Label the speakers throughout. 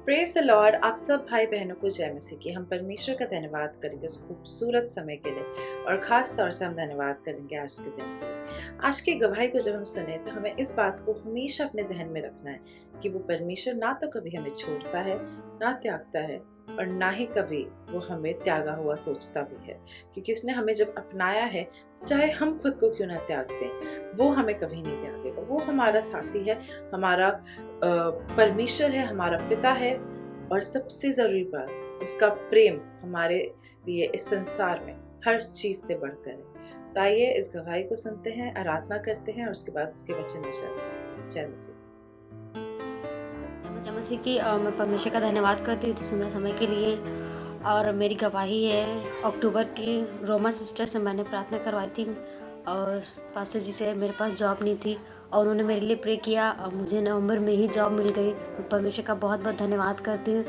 Speaker 1: Praise the Lord. आप सब भाई बहनों को जय मसीह की। हम परमेश्वर का धन्यवाद करेंगे उस खूबसूरत समय के लिए, और ख़ास तौर से हम धन्यवाद करेंगे आज के दिन के लिए। आज की गवाही को जब हम सुने तो हमें इस बात को हमेशा अपने जहन में रखना है कि वो परमेश्वर ना तो कभी हमें छोड़ता है, ना त्यागता है, और ना ही कभी वो हमें त्यागा हुआ सोचता भी है। क्योंकि उसने हमें जब अपनाया है, तो चाहे हम खुद को क्यों ना त्याग दें, वो हमें कभी नहीं त्यागेगा। वो हमारा साथी है, हमारा परमेश्वर है, हमारा पिता है, और सबसे ज़रूरी बात, उसका प्रेम हमारे लिए इस संसार में हर चीज़ से बढ़कर है। तो आइए इस गवाही को सुनते हैं, आराधना करते हैं, और उसके बाद उसके वचन में चलते हैं। जय मसीह।
Speaker 2: जय मसीह की। मैं परमेश्वर का धन्यवाद करती हूँ इतने सुंदर समय के लिए। और मेरी गवाही है, अक्टूबर की रोमा सिस्टर से मैंने प्रार्थना करवाई थी, और पास्टर जी से मेरे पास जॉब नहीं थी, और उन्होंने मेरे लिए प्रे किया, और मुझे नवंबर में ही जॉब मिल गई। मैं परमेश्वर का बहुत बहुत धन्यवाद करती हूँ।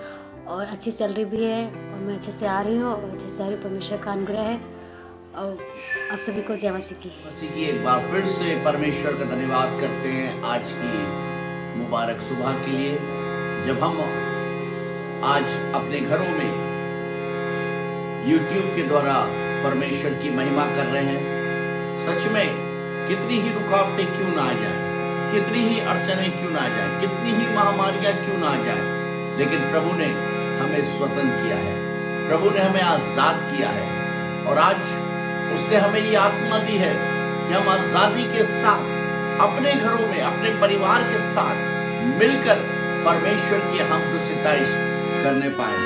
Speaker 2: और अच्छी सैलरी भी है, और मैं अच्छे से आ रही हूँ, और अच्छे से आ रही हूँ। परमेश्वर का अनुग्रह है। और आप सभी को जय मसीह की।
Speaker 3: एक बार फिर से परमेश्वर का धन्यवाद करते हैं आज की मुबारक सुबह के लिए, जब हम आज अपने घरों में YouTube के द्वारा परमेश्वर की महिमा कर रहे हैं। सच में कितनी ही रुकावटें क्यों ना आ जाए, कितनी ही अड़चनें क्यों ना आ जाए, कितनी ही महामारियां क्यों ना आ जाए, लेकिन प्रभु ने हमें स्वतंत्र किया है, प्रभु ने हमें आजाद किया है। और आज उसने हमें ये आत्मा दी है कि हम आजादी के साथ अपने घरों में अपने परिवार के साथ मिलकर परमेश्वर की हमद सिताइश करने पाए,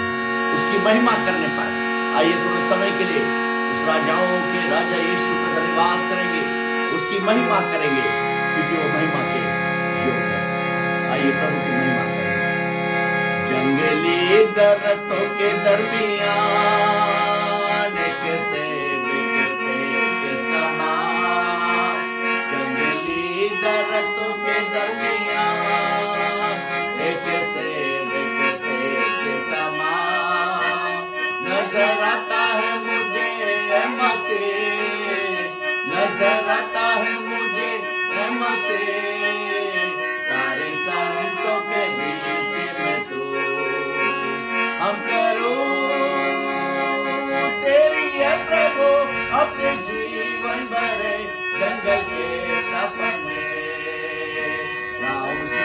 Speaker 3: उसकी महिमा करने पाए। आइए थोड़े समय के लिए उस राजाओं के राजा यीशु का धन्यवाद करेंगे, उसकी महिमा करेंगे, क्योंकि वो महिमा के योग है। आइए प्रभु की महिमा करेंगे। जंगली दरख्तों के दरमियान कैसे दरख्तों के दरमियान कैसे बिखरते के समान नजर आता है मुझे मसीह, नजर आता है मुझे मसीह। सारे संतों के बीच में तू हम करूं तेरी है प्रभु अपने जीवन भरे जंगल के सफर में।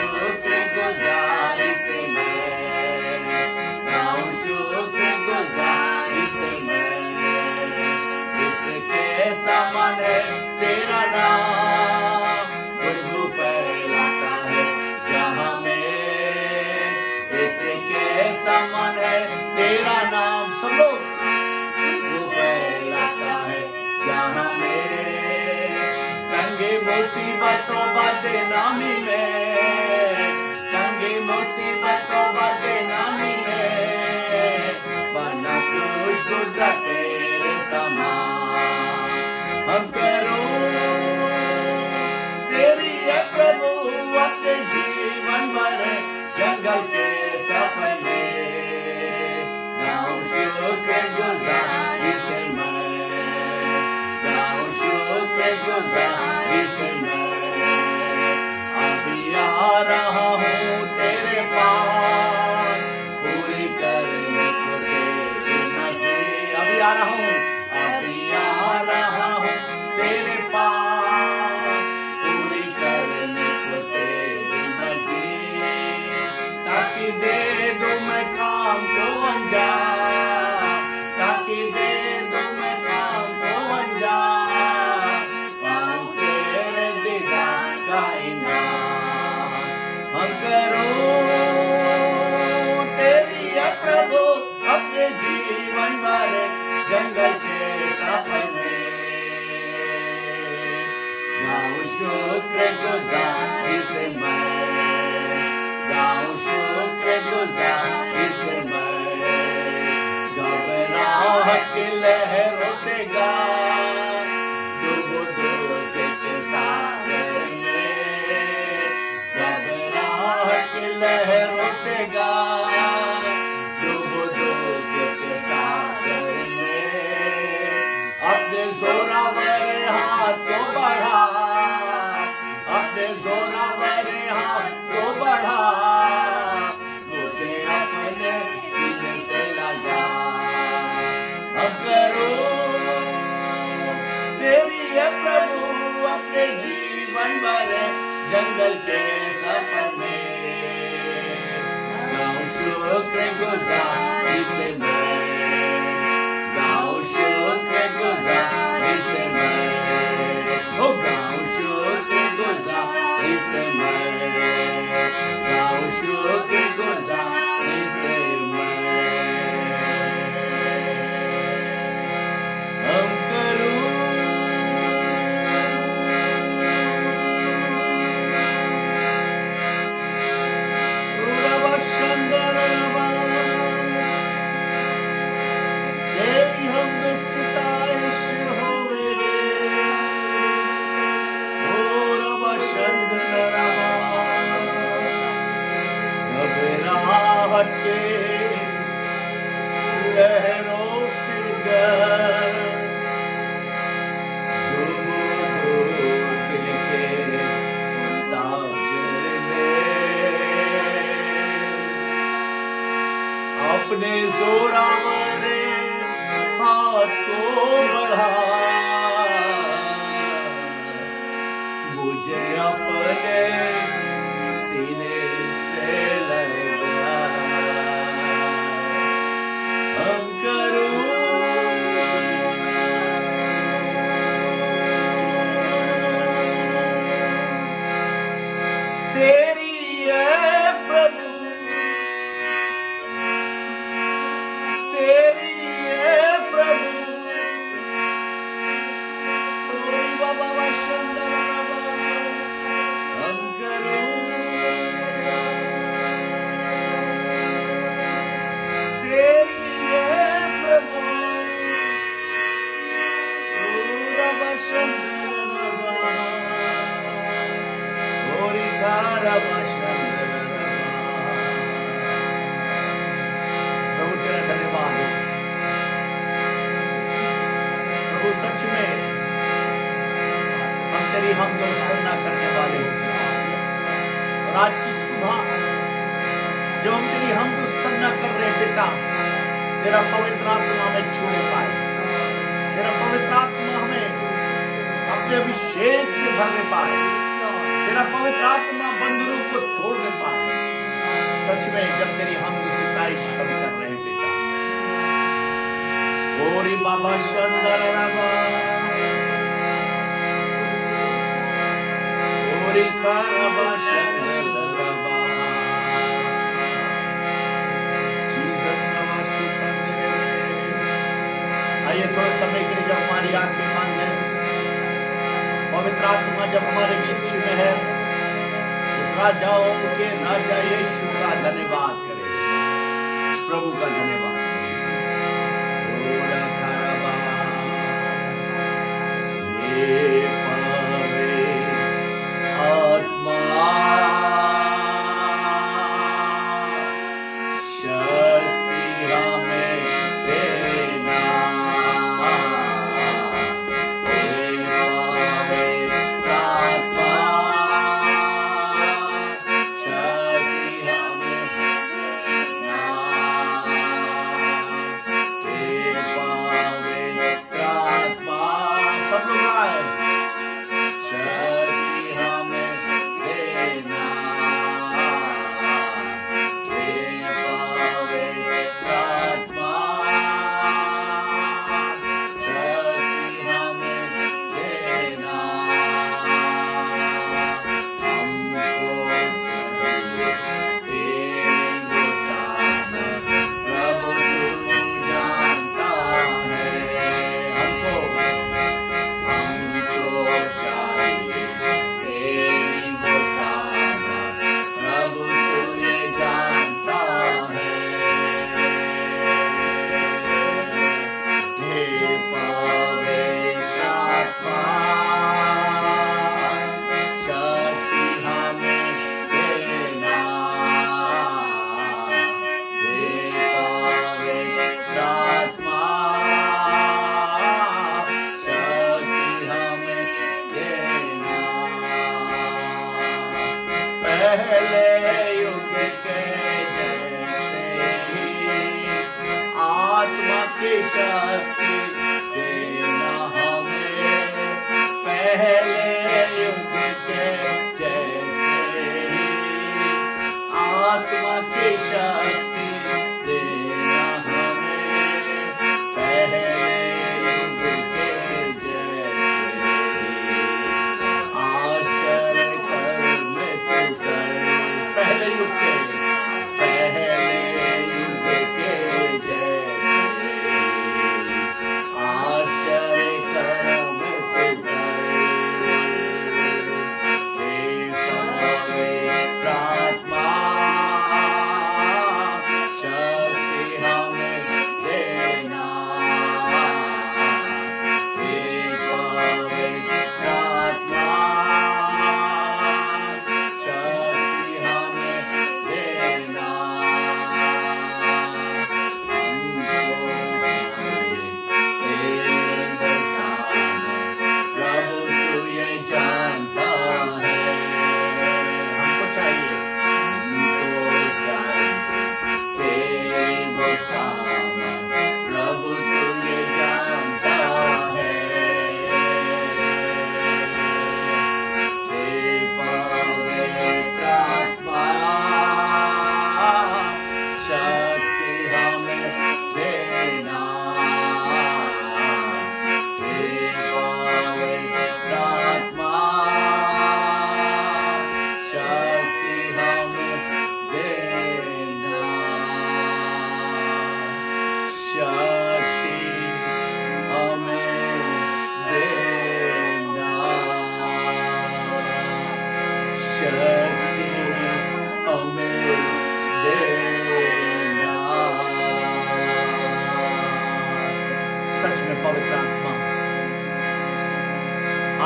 Speaker 3: शुक्रगुजारी से मैं के समान है तेरा नाम, खुशबू फैलाता है जहां में। के समान है तेरा नाम, सब लोग, खुशबू फैलाता है जहां में। तंगी मुसीबतों बदनामी में, तंगी मुसीबतों बदनामी में, बना खुशबू तेरे समान हम करूं तेरी है प्रभु अपने जीवन भर जंगल के सफर में। गाऊं शुक्रगुजारी से मैं, गाऊं शुक्रगुजारी से मैं। अभी आ रहा हूँ तेरे पास पूरी करने को तेरी मर्जी। अभी आ रहा हूँ, अभी आ रहा हूँ तेरे पास पूरी करने को तेरी मर्जी। ताकि दे दूं मैं काम को अंजाम, ताकि दे दूं मैं काम को अंजाम। पाऊं तेरे दीदार का इनाम हम करूं तेरी है प्रभु अपने जीवन भर जंगल के सफर में। गाऊं शुक्रगुजारी से मैं, गाऊं शुक्रगुजारी से मैं। घबराहट की लहरों से गा डूबो धोखे के सागर में। घबराहट की लहरों से गा डूबो धोखे के सागर में। अपने जोरावर हाथ को बढ़ा, अपने जोरावर हाथ को बढ़ा, मुझे अपने जंगल के सफर में गाऊं शुक्रगुजारी से मैं, गाऊं शुक्रगुजारी से मैं, ओ गाऊं शुक्रगुजारी से मैं, गाऊं शुक्रगुजारी से मैं। हम करूं तेरी हमद सितारिश होवे, ओ रबा शंदरा घबराहट के लहरों से डर डूब के सागर में अपने जोरावरे हाथ को बढ़ा मुझे अपने सीने से लगा। हम करूं तेरी है प्रभु, तेरी है प्रभु, तोरी बाबा वशंदरबा। हम करूं तेरी है प्रभु, तोरा वशंदरबा, तोरी खारा वशंदरबा। प्रभु तेरा धन्यवाद हो प्रभु, सच में हम तेरी हमद और सराहना करने वाले हैं। और आज की सुबह जब हम तेरी हमद और सराहना कर रहे हैं बेटा, तेरा पवित्र आत्मा हमें छूने पाए, तेरा पवित्र आत्मा हमें अपने अभिषेक से भरने पाए, तेरा पवित्र आत्मा बंधनों को तोड़ने पाए। सच में जब तेरी हमद और सितारिश हम कर रहे हैं बेटा, ओरी बाबा शंदरबा, ओरी खारबा शंदरबा, जीसस सवा सुखंदरे। आइए थोड़े समय के लिए जब हमारी आंखें बंद है, पवित्र आत्मा जब हमारे बीच में है, उस राजाओं के राजा यीशु का धन्यवाद करें, उस प्रभु का धन्यवाद करें। ओरा खरबा ये पावे आत्मा शक्ति हमें देना, ये पावे आत्मा शक्ति हमें देना, ये पावे आत्मा। सब लोग आए, शक्ति हमें देना, ये पावे आत्मा शक्ति हमें देना। हमको चाहिए तेरी गुस्सा, प्रभु तू जानता है। हमको चाहिए तेरी गुस्सा, प्रभु तू ये जानता है। हे पवित्र आत्मा शक्ति हमें देना, हे पवित्र आत्मा शक्ति हमें देना। पहले युग के जैसे ही आत्मा की शक्ति देना हमें, पहले युग के जैसे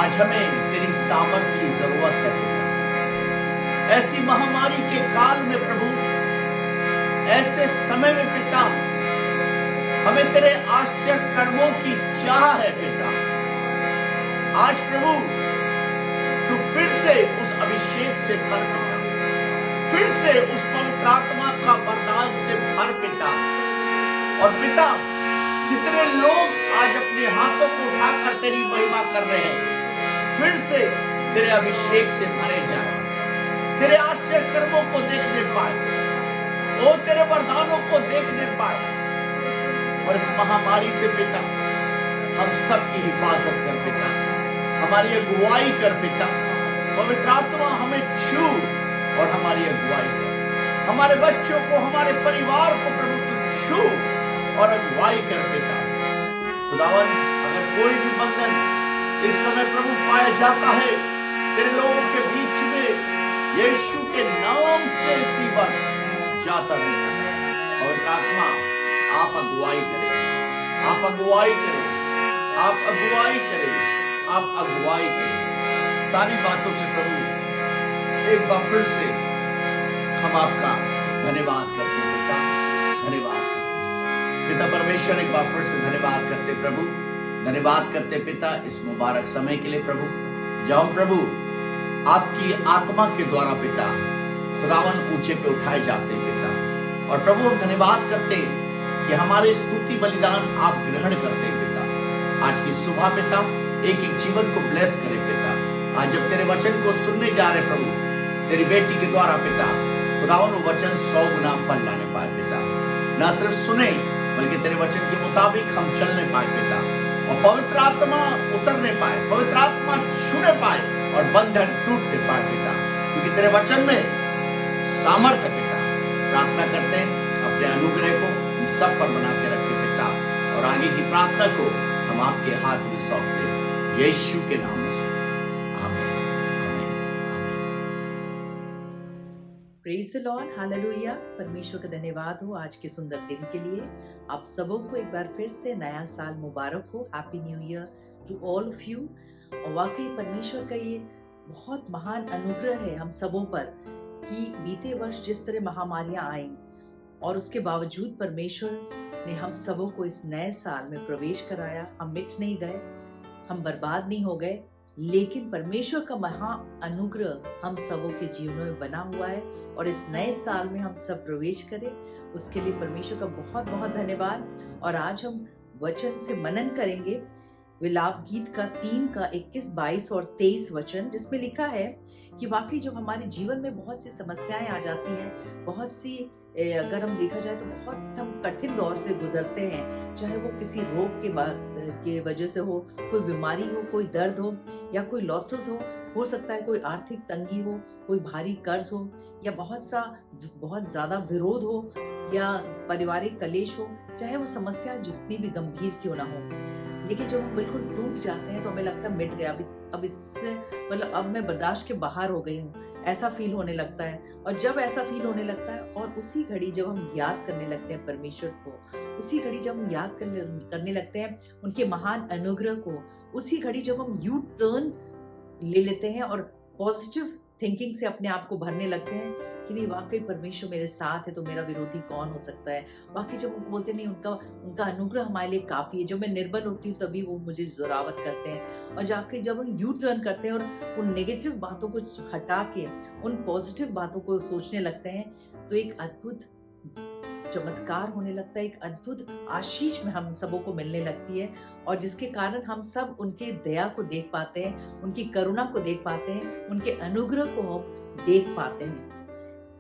Speaker 3: आज हमें तेरी सामर्थ की जरूरत है पिता। ऐसी महामारी के काल में प्रभु, ऐसे समय में पिता, हमें तेरे आश्चर्य कर्मों की चाह है पिता। आज प्रभु तू फिर से उस अभिषेक से भर पिता, फिर से उस पवित्र आत्मा का वरदान से भर पिता। और पिता, जितने लोग आज अपने हाथों को उठाकर तेरी महिमा कर रहे हैं, फिर से तेरे अभिषेक से भरे जाए, तेरे आश्चर्य कर्मों को देखने पाए, ओ तेरे वरदानों को देखने पाए। और इस महामारी से पिता हम सबकी हिफाजत कर पिता, हमारी अगुवाई कर पिता। पवित्र आत्मा हमें छू और हमारी अगुवाई कर, हमारे बच्चों को, हमारे परिवार को प्रभु तू छू और अगुवाई कर पिता। खुदावन, अगर कोई भी बंधन इस समय प्रभु पाया जाता है तेरे लोगों के बीच में, यीशु के नाम से सीवन जाता रहता है। और आत्मा आप अगुवाई करें, आप अगुवाई करें, आप अगुवाई करें, आप अगुवाई करें। सारी बातों के लिए प्रभु एक बार फिर से हम आपका धन्यवाद करते हैं पिता, धन्यवाद करते हैं पिता परमेश्वर। एक बार फिर से धन्यवाद करते प्रभु, धन्यवाद करते पिता इस मुबारक समय के लिए प्रभु, जब हम प्रभु आपकी आत्मा के द्वारा पिता खुदावन ऊंचे पे उठाए जाते हैं पिता। और प्रभु हम धन्यवाद करते कि हमारे स्तुति बलिदान आप ग्रहण करते हैं पिता। आज की सुबह पिता एक एक जीवन को ब्लेस करे पिता। आज जब तेरे वचन को सुनने जा रहे प्रभु, तेरी बेटी के द्वारा पिता खुदावन वो वचन 100 गुना फल लाने पाए पिता। न सिर्फ सुने बल्कि तेरे वचन के मुताबिक हम चलने पाए पिता, और पवित्र आत्मा उतरने पाए, पवित्र आत्मा छूने पाए और बंधन टूटने पाए पिता, क्योंकि तेरे वचन में सामर्थ्य है पिता। प्रार्थना करते हैं अपने अनुग्रह को हम सब पर बना के रखे पिता, और आगे की प्रार्थना को हम आपके हाथ में सौंपते हैं यीशु के नाम में। आमीन, आमीन, आमीन।
Speaker 1: Praise the Lord, hallelujah. परमेश्वर का धन्यवाद हो आज के सुंदर दिन के लिए। आप सबों को एक बार फिर से नया साल मुबारक हो। Happy new year to all of you. और वाकई परमेश्वर का ये बहुत महान अनुग्रह है हम सबों पर कि बीते वर्ष जिस तरह महामारियां आई और उसके बावजूद परमेश्वर ने हम सबों को इस नए साल में प्रवेश कराया। हम मिट नहीं गए, हम बर्बाद नहीं हो गए, लेकिन परमेश्वर का महा अनुग्रह हम सबों के जीवनों में बना हुआ है। और इस नए साल में हम सब प्रवेश करें, उसके लिए परमेश्वर का बहुत बहुत धन्यवाद। और आज हम वचन से मनन करेंगे विलाप गीत का 3 का 21, 22 और 23 वचन, जिसमें लिखा है कि वाकई जब हमारे जीवन में बहुत सी समस्याएं आ जाती हैं, बहुत सी अगर हम देखा जाए तो बहुत हम कठिन दौर से गुजरते हैं, चाहे वो किसी रोग के वजह से हो, कोई बीमारी हो, कोई दर्द हो, या कोई लॉसेस हो सकता है कोई आर्थिक तंगी हो, कोई भारी कर्ज हो, या बहुत ज्यादा विरोध हो, या पारिवारिक कलेश हो, चाहे वो समस्या जितनी भी गंभीर क्यों ना हो। लेकिन जब हम बिल्कुल टूट जाते हैं तो हमें लगता है मिट गया, अब इससे मतलब अब मैं बर्दाश्त के बाहर हो गई हूँ, ऐसा फील होने लगता है। और जब ऐसा फील होने लगता है और उसी घड़ी जब हम याद करने लगते हैं परमेश्वर को, उसी घड़ी जब हम याद करने लगते हैं उनके महान अनुग्रह को, उसी घड़ी जब हम यू टर्न ले लेते हैं और पॉजिटिव थिंकिंग से अपने आप को भरने लगते हैं कि नहीं वाकई परमेश्वर मेरे साथ है तो मेरा विरोधी कौन हो सकता है। बाकी जब वो बोलते नहीं उनका अनुग्रह हमारे लिए काफी है, जब मैं निर्बल होती हूँ तभी वो मुझे जोरावत करते हैं। और जाके जब हम यू टर्न करते हैं और उन नेगेटिव बातों को हटा के उन पॉजिटिव बातों को सोचने लगते हैं, तो एक अद्भुत चमत्कार होने लगता है, एक अद्भुत आशीष में हम सबों को मिलने लगती है, और जिसके कारण हम सब उनके दया को देख पाते हैं, उनकी करुणा को देख पाते हैं, उनके अनुग्रह को हम देख पाते हैं।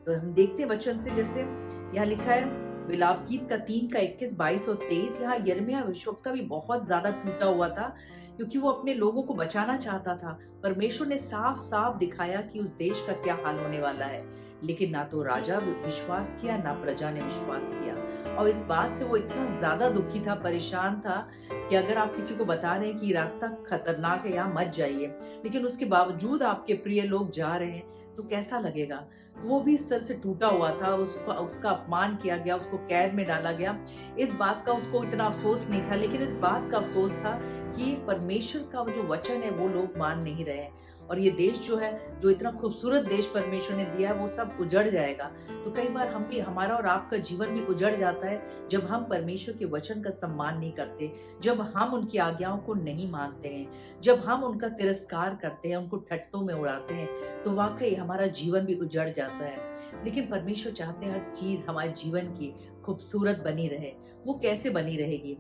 Speaker 1: तो हम देखते हैं वचन से, जैसे यहाँ लिखा है विलाप गीत का 3 का 21, 22 और 23। यहाँ यिर्मयाह भविष्यवक्ता भी बहुत ज्यादा टूटा हुआ था क्योंकि वो अपने लोगों को बचाना चाहता था। परमेश्वर ने साफ साफ दिखाया कि उस देश का क्या हाल होने वाला है, लेकिन ना तो राजा विश्वास किया ना प्रजा ने विश्वास किया। और इस बात से वो इतना ज्यादा दुखी था, परेशान था कि अगर आप किसी को बता रहे हैं कि रास्ता खतरनाक है, यहाँ मत जाइए, लेकिन उसके बावजूद आपके प्रिय लोग जा रहे हैं,
Speaker 4: तो कैसा लगेगा। वो भी इस तरह से टूटा हुआ था, उसका अपमान किया गया, उसको कैद में डाला गया। इस बात का उसको इतना अफसोस नहीं था, लेकिन इस बात का अफसोस था कि परमेश्वर का जो वचन है वो लोग मान नहीं रहे हैं, और ये देश जो है, जो इतना खूबसूरत देश परमेश्वर ने दिया है, वो सब उजड़ जाएगा। तो कई बार हम भी, हमारा और आपका जीवन भी उजड़ जाता है जब हम परमेश्वर के वचन का सम्मान नहीं करते, जब हम उनकी आज्ञाओं को नहीं मानते हैं, जब हम उनका तिरस्कार करते हैं, उनको ठट्टों में उड़ाते हैं, तो वाकई हमारा जीवन भी उजड़ जाता है। लेकिन परमेश्वर चाहते हैं हर चीज हमारे जीवन की खूबसूरत बनी रहे। वो कैसे बनी रहेगी?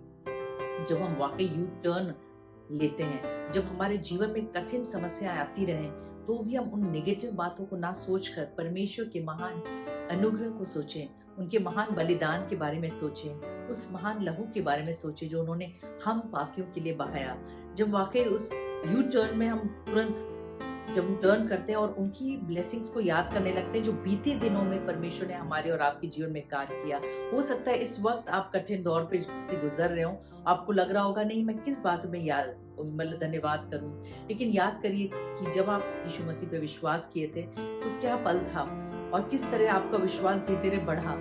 Speaker 4: जब हम वाकई यू टर्न लेते हैं, जब हमारे जीवन में कठिन समस्याएं आती रहें, तो भी हम उन नेगेटिव बातों को ना सोचकर परमेश्वर के महान अनुग्रह को सोचें, उनके महान बलिदान के बारे में सोचें, उस महान लहू के बारे में सोचें जो उन्होंने हम पापियों के लिए बहाया। जब वाकई उस यू टर्न में हम तुरंत जब हम टर्न करते हैं और उनकी ब्लेसिंग्स को याद करने लगते हैं जो बीते दिनों में परमेश्वर ने हमारे और आपके जीवन में कार्य किया। हो सकता है इस वक्त आप कठिन दौर पे से गुजर रहे हो, आपको लग रहा होगा नहीं मैं किस बात में याद मतलब धन्यवाद करूं, लेकिन याद करिए कि जब आप यीशु मसीह पे विश्वास किए थे तो क्या पल था और किस तरह आपका विश्वास धीरे धीरे बढ़ा।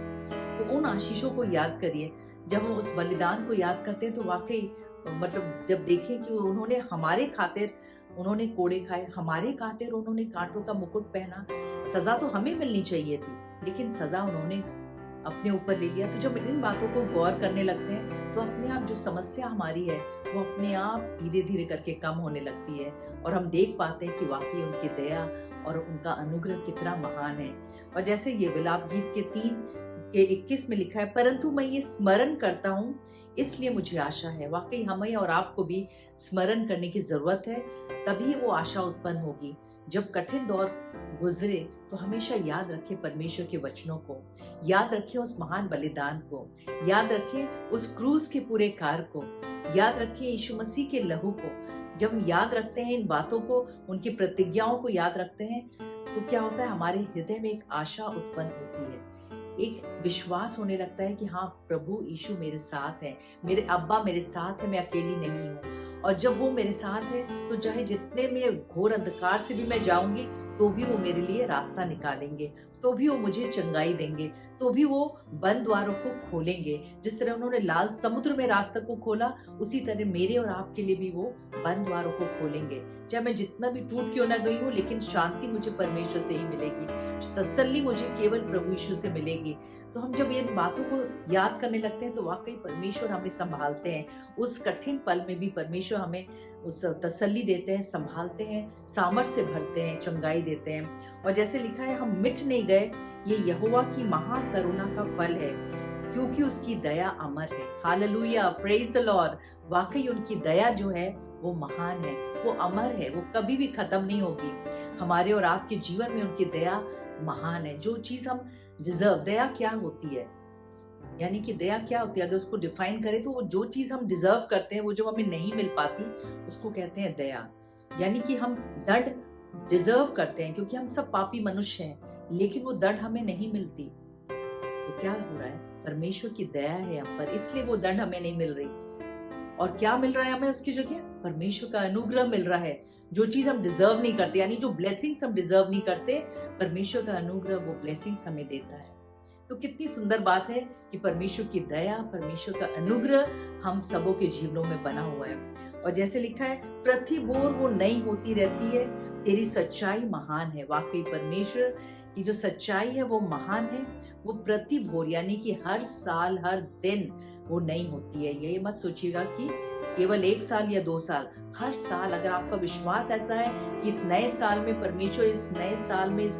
Speaker 4: तो उन आशीषों को याद करिए। जब हम उस बलिदान को याद करते हैं तो वाकई मतलब जब देखें कि उन्होंने हमारे खातिर उन्होंने कोड़े खाए, हमारे खातिर उन्होंने कांटों का मुकुट पहना। सजा तो हमें मिलनी चाहिए थी, लेकिन सजा उन्होंने अपने ऊपर ले लिया। तो जब इन बातों को गौर करने लगते हैं तो अपने आप जो समस्या हमारी है वो अपने आप धीरे धीरे करके कम होने लगती है, और हम देख पाते हैं कि वाकई उनकी दया और उनका अनुग्रह कितना महान है। और जैसे ये विलाप गीत के 3:21 में लिखा है, परंतु मैं ये स्मरण करता हूँ इसलिए मुझे आशा है। वाकई हमें और आपको भी स्मरण करने की जरूरत है, तभी वो आशा उत्पन्न होगी। जब कठिन दौर गुजरे तो हमेशा याद रखें परमेश्वर के वचनों को, याद रखें उस महान बलिदान को, याद रखें उस क्रूस के पूरे कार्य को, याद रखें यीशु मसीह के लहू को। जब हम याद रखते हैं इन बातों को, उनकी प्रतिज्ञाओं को याद रखते हैं, तो क्या होता है, हमारे हृदय में एक आशा उत्पन्न होती है, एक विश्वास होने लगता है कि हाँ प्रभु यीशु मेरे साथ है, मेरे अब्बा मेरे साथ है, मैं अकेली नहीं हूँ। और जब वो मेरे साथ है तो चाहे जितने में घोर अंधकार से भी मैं जाऊंगी तो भी वो मेरे लिए रास्ता निकालेंगे, तो भी वो मुझे चंगाई देंगे, तो भी वो बंद द्वारों को खोलेंगे। जिस तरह उन्होंने लाल समुद्र में रास्ता को खोला, उसी तरह मेरे और आपके लिए भी वो बंद द्वारों को खोलेंगे। चाहे मैं जितना भी टूट क्यों ना गई हूँ, लेकिन शांति मुझे परमेश्वर से ही मिलेगी, तसल्ली मुझे केवल प्रभु यीशु से मिलेगी। तो हम जब इन बातों को याद करने लगते हैं तो वाकई परमेश्वर हमें संभालते हैं। उस कठिन पल में भी परमेश्वर हमें उस तसल्ली देते हैं, संभालते हैं, सामर्थ्य से भरते हैं, चंगाई देते हैं। और जैसे लिखा है, हम मिट नहीं गए, ये यहोवा की महान करुणा का फल है, क्योंकि उसकी दया अमर है। Hallelujah, praise the Lord. वाकई उनकी दया जो है वो महान है, वो अमर है, वो कभी भी खत्म नहीं होगी। हमारे और आपके जीवन में उनकी दया महान है। जो चीज हम डिजर्व, दया क्या होती है, यानी कि दया क्या होती है, अगर उसको डिफाइन करें तो वो जो चीज हम डिजर्व करते हैं, वो जो हमें नहीं मिल पाती, उसको कहते हैं दया। यानी कि हम दंड डिजर्व करते हैं क्योंकि हम सब पापी मनुष्य हैं, लेकिन वो दंड हमें नहीं मिलती। तो क्या हो रहा है, परमेश्वर की दया है हम पर, इसलिए वो दंड हमें नहीं मिल रही। और क्या मिल रहा है हमें उसकी जगह, परमेश्वर का अनुग्रह मिल रहा है। जो चीज हम डिजर्व नहीं करते, यानी जो ब्लेसिंग्स हम डिजर्व नहीं करते, परमेश्वर का अनुग्रह वो ब्लेसिंग्स हमें देता है। तो कितनी सुंदर बात है कि परमेश्वर की दया, परमेश्वर का अनुग्रह हम सबों के जीवनों में बना हुआ है। और जैसे लिखा है, प्रति भोर वो नई होती रहती है, तेरी सच्चाई महान है। वाकई परमेश्वर की जो सच्चाई है वो महान है। वो प्रति भोर यानी कि हर साल हर दिन वो नई होती है। ये मत सोचिएगा कि केवल 1 साल या 2 साल, हर साल। अगर आपका विश्वास ऐसा है कि इस नए साल में परमेश्वर, इस नए साल में, इस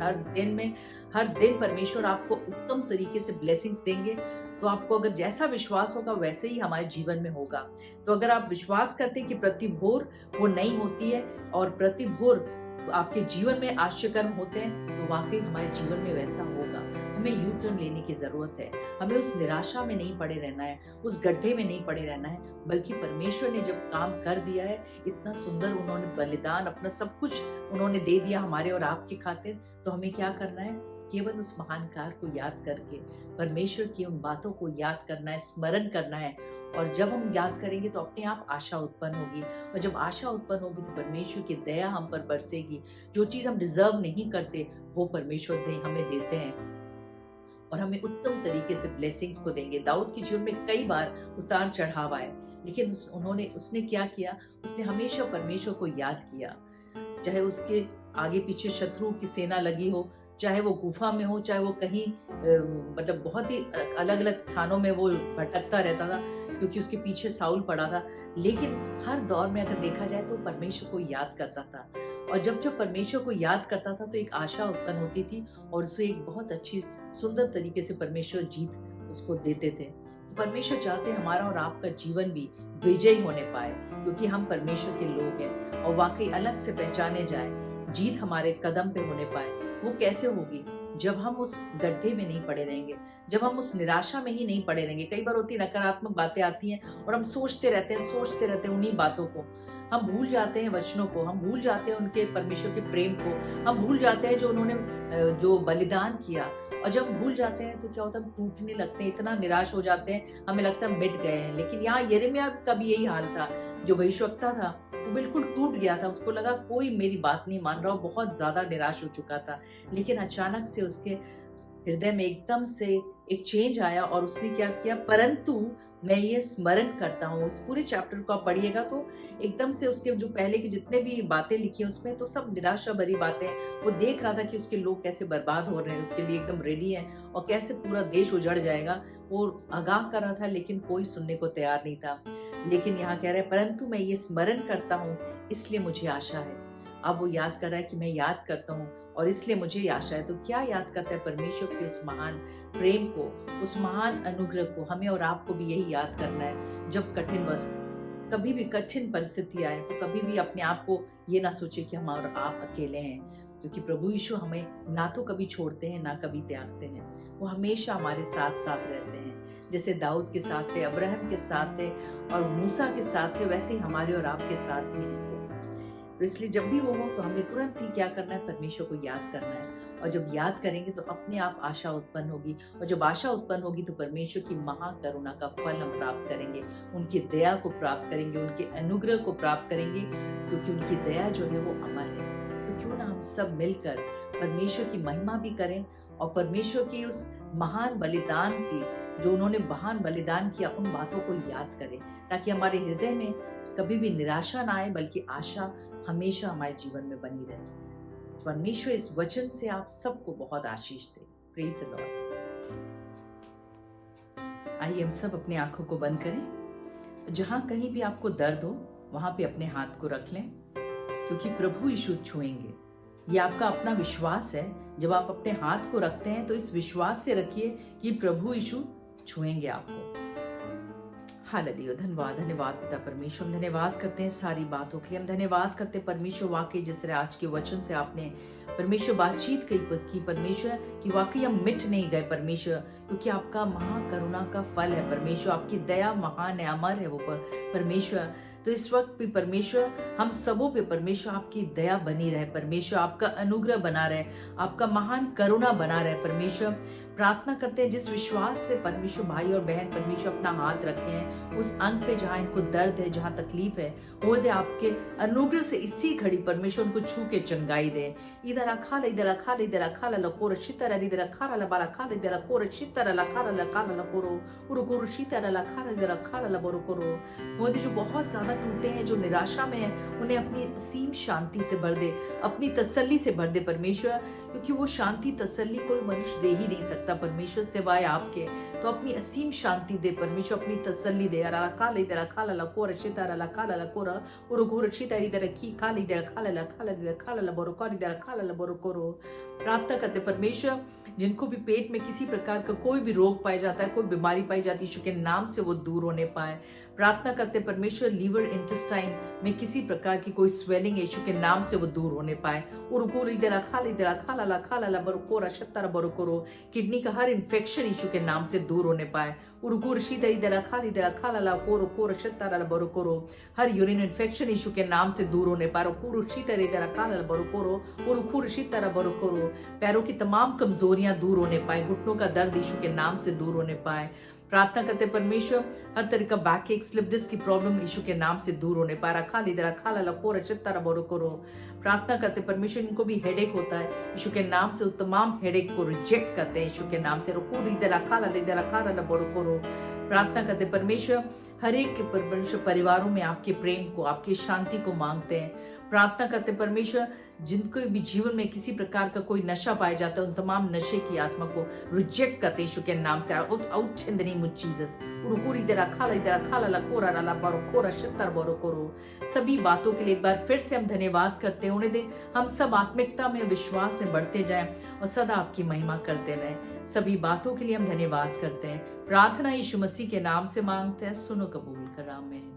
Speaker 4: हर दिन परमेश्वर आपको उत्तम तरीके से ब्लेसिंग्स देंगे, तो आपको अगर जैसा विश्वास होगा वैसे ही हमारे जीवन में होगा। तो अगर आप विश्वास करते हैं कि प्रति भोर वो नई होती है और प्रति भोर आपके जीवन में आश्चर्यकर्म होते हैं, तो वाकई हमारे जीवन में वैसा होगा। हमें यू टर्न लेने की जरूरत है। हमें उस निराशा में नहीं पड़े रहना है, उस गड्ढे में नहीं पड़े रहना है, बल्कि परमेश्वर ने जब काम कर दिया है, इतना सुंदर उन्होंने बलिदान, अपना सब कुछ उन्होंने दे दिया हमारे और आपके खातिर, तो हमें क्या करना है, केवल उस महानकार को याद करके परमेश्वर की उन बातों को याद करना है, स्मरण करना है। और जब हम याद करेंगे तो अपने आप आशा उत्पन्न होगी, और जब आशा उत्पन्न होगी तो परमेश्वर की दया हम पर बरसेगी। जो चीज़ हम डिजर्व नहीं करते वो परमेश्वर हमें देते हैं और हमें उत्तम तरीके से ब्लेसिंग्स को देंगे। दाऊद के जीवन में कई बार उतार चढ़ाव आए, लेकिन उसने क्या किया? उसने हमेशा परमेश्वर को याद किया। चाहे उसके आगे पीछे शत्रुओं की सेना लगी हो, चाहे वो गुफा में हो, चाहे वो कहीं मतलब बहुत ही अलग अलग स्थानों में वो भटकता रहता था, क्योंकि उसके पीछे साउल पड़ा था। लेकिन हर दौर में अगर देखा जाए तो परमेश्वर को याद करता था, और जब जब परमेश्वर को याद करता था तो एक आशा उत्पन्न होती थी, और उसे एक बहुत अच्छी सुंदर तरीके से परमेश्वर जीत उसको देते थे। परमेश्वर चाहते हैं हमारा और आपका जीवन भी विजयी होने पाए, क्योंकि हम परमेश्वर के लोग हैं, और वाकई अलग से पहचाने जाए, जीत हमारे कदम पे होने पाए। वो कैसे होगी? जब हम उस गड्ढे में नहीं पड़े रहेंगे, जब हम उस निराशा में ही नहीं पड़े रहेंगे। कई बार होती नकारात्मक बातें आती हैं और हम सोचते रहते हैं उन्हीं बातों को। हम भूल जाते हैं वचनों को, हम भूल जाते हैं उनके परमेश्वर के प्रेम को, हम भूल जाते हैं जो उन्होंने जो बलिदान किया। और जब हम भूल जाते हैं तो क्या होता है? हम टूटने लगते हैं, इतना निराश हो जाते हैं, हमें लगता है मिट गए हैं। लेकिन यहाँ यिर्मयाह का भी यही हाल था। जो भविष्यवक्ता था वो बिल्कुल टूट गया था, उसको लगा कोई मेरी बात नहीं मान रहा, बहुत ज्यादा निराश हो चुका था। लेकिन अचानक से उसके हृदय में एकदम से एक चेंज आया, और उसने क्या किया? परंतु मैं ये स्मरण करता हूँ। इस पूरे चैप्टर को आप पढ़िएगा तो एकदम से उसके जो पहले की जितने भी बातें लिखी हैं उसमें तो सब निराशा भरी बातें। वो देख रहा था कि उसके लोग कैसे बर्बाद हो रहे हैं, उसके लिए एकदम रेडी हैं, और कैसे पूरा देश उजड़ जाएगा। वो आगाह कर रहा था, लेकिन कोई सुनने को तैयार नहीं था। लेकिन यहाँ कह रहे हैं, परंतु मैं ये स्मरण करता हूँ इसलिए मुझे आशा है। अब वो याद कर रहा है कि मैं याद करता हूँ और इसलिए मुझे आशा है। तो क्या याद करता है? परमेश्वर के उस महान प्रेम को, उस महान अनुग्रह को। हमें और आपको भी यही याद करना है। जब कभी भी कठिन परिस्थिति आए तो कभी भी अपने आप को ये ना सोचे कि हम और आप अकेले हैं, क्योंकि प्रभु यीशु हमें ना तो कभी छोड़ते हैं ना कभी त्यागते हैं। वो हमेशा हमारे साथ साथ रहते हैं। जैसे दाऊद के साथ थे, अब्राहम के साथ थे और मूसा के साथ थे, वैसे ही हमारे और आपके साथ भी हैं। तो इसलिए जब भी वो हो तो हमें तुरंत ही क्या करना है? परमेश्वर को याद करना है। और जब याद करेंगे तो अपने आप आशा उत्पन्न होगी, और जब आशा उत्पन्न होगी तो परमेश्वर की महाकरुणा का फल हम प्राप्त करेंगे, उनकी दया को प्राप्त करेंगे, उनके अनुग्रह को प्राप्त करेंगे, क्योंकि उनकी दया जो है वो अमर है। तो क्यों ना हम सब मिलकर परमेश्वर की महिमा भी करें, और परमेश्वर की उस महान बलिदान की, जो उन्होंने महान बलिदान किया, उन बातों को याद करें, ताकि हमारे हृदय में कभी भी निराशा ना आए, बल्कि आशा हमेशा हमारे जीवन में बनी रहे। परमेश्वर इस वचन से आप सबको बहुत आशीष दे। Praise the Lord. आइए हम सब अपनी आंखों को बंद करें। जहां कहीं भी आपको दर्द हो वहां पे अपने हाथ को रख लें, क्योंकि प्रभु यीशु छुएंगे। ये आपका अपना विश्वास है। जब आप अपने हाथ को रखते हैं तो इस विश्वास से रखिए कि प्रभु यीशु छुएंगे आपको। हालेलुया। धन्यवाद, धन्यवाद पिता परमेश्वर। हम धन्यवाद करते हैं सारी बातों के लिए। हम धन्यवाद करते हैं परमेश्वर, वाकई जिस तरह आज के वचन से आपने परमेश्वर बातचीत की परमेश्वर, कि वाकई हम मिट नहीं गए परमेश्वर, क्योंकि आपका महाकरुणा का फल है परमेश्वर। आपकी दया महान है, अमर है वो परमेश्वर। तो इस वक्त भी परमेश्वर हम सबों पे परमेश्वर आपकी दया बनी रहे परमेश्वर, आपका अनुग्रह बना रहे, आपका महान करुणा बना रहे परमेश्वर। प्रार्थना करते हैं जिस विश्वास से परमेश्वर भाई और बहन परमेश्वर अपना हाथ रखे हैं उस अंग पे जहाँ इनको दर्द है, जहाँ तकलीफ है, वो दे आपके अनुग्रह से इसी घड़ी परमेश्वर उनको छू के चंगाई दे। इधर अखाल इधर अखाल इधर अखाल लकोर शीतर इधर अखाल बाला खाल इधर अकोर शीतर लखाल लखाल लकोरो उरुकोर शीतर लखाल इधर अखाल लबोरो करो। वो जो बहुत ज्यादा टूटे हैं, जो निराशा में है, उन्हें अपनी असीम शांति से भर दे, अपनी तसल्ली से भर दे परमेश्वर, क्योंकि वो शांति तसल्ली कोई मनुष्य दे ही नहीं सकता परमेश्वर सिवाय आपके। तो अपनी असीम शांति दे परमेश्वर, अपनी तसल्ली दे। प्रार्थना करते परमेश्वर, जिनको भी पेट में किसी प्रकार का कोई भी रोग पाया जाता है, कोई बीमारी पाई जाती है, यीशु के नाम से वो दूर होने पाए। प्रार्थना करते परमेश्वर लीवर इंटेस्टाइन में किसी प्रकार की कोई स्वेलिंग यीशु के नाम से वो दूर होने पाए। उरुकुर इधर खाला बरुकोरा शत्तर बरुकोरो, किडनी का हर इन्फेक्शन यीशु के नाम से दूर होने पाए। उरुकुर शीदा इधर खाला कोरो कोरो शत्तर बरुकोरो, हर यूरिन इन्फेक्शन यीशु के नाम से दूर होने पाए। उरुकुर शीतर इधर खाला बरुकोरो उरुकुर शीतर बरुकोरो, पैरों की तमाम कमजोरियां दूर होने पाए, घुटनों का दर्द यीशु के नाम से दूर होने पाए। प्रार्थना करते परमेश्वर हर तरह का बैक एक स्लिप डिस्क की प्रॉब्लम यीशु के नाम से दूर होने पाए। प्रार्थना करते परमेश्वर इनको भी हेडेक होता है, यीशु के नाम से तमाम हेडेक को रिजेक्ट करते हैं यीशु के नाम से। प्रार्थना करते परमेश्वर हर एक के परमेश्वर परिवारों में आपके प्रेम को, आपकी शांति को मांगते हैं। प्रार्थना करते परमेश्वर जिनको भी जीवन में किसी प्रकार का कोई नशा पाया जाता है उन तमाम नशे की आत्मा को रिजेक्ट करते यीशु के नाम से। Out in the name of Jesus. सभी बातों के लिए एक बार फिर से हम धन्यवाद करते हैं। उन्हें दे हम सब आत्मिकता में विश्वास में बढ़ते जाएं और सदा आपकी महिमा करते रहें। सभी बातों के लिए हम धन्यवाद करते हैं। प्रार्थना यीशु मसीह के नाम से मांगते हैं, सुनो कबूल कर, आमीन।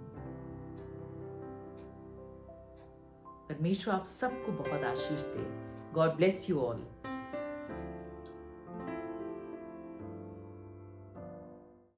Speaker 4: परमेश्वर आप सबको बहुत आशीष दे। God bless you all.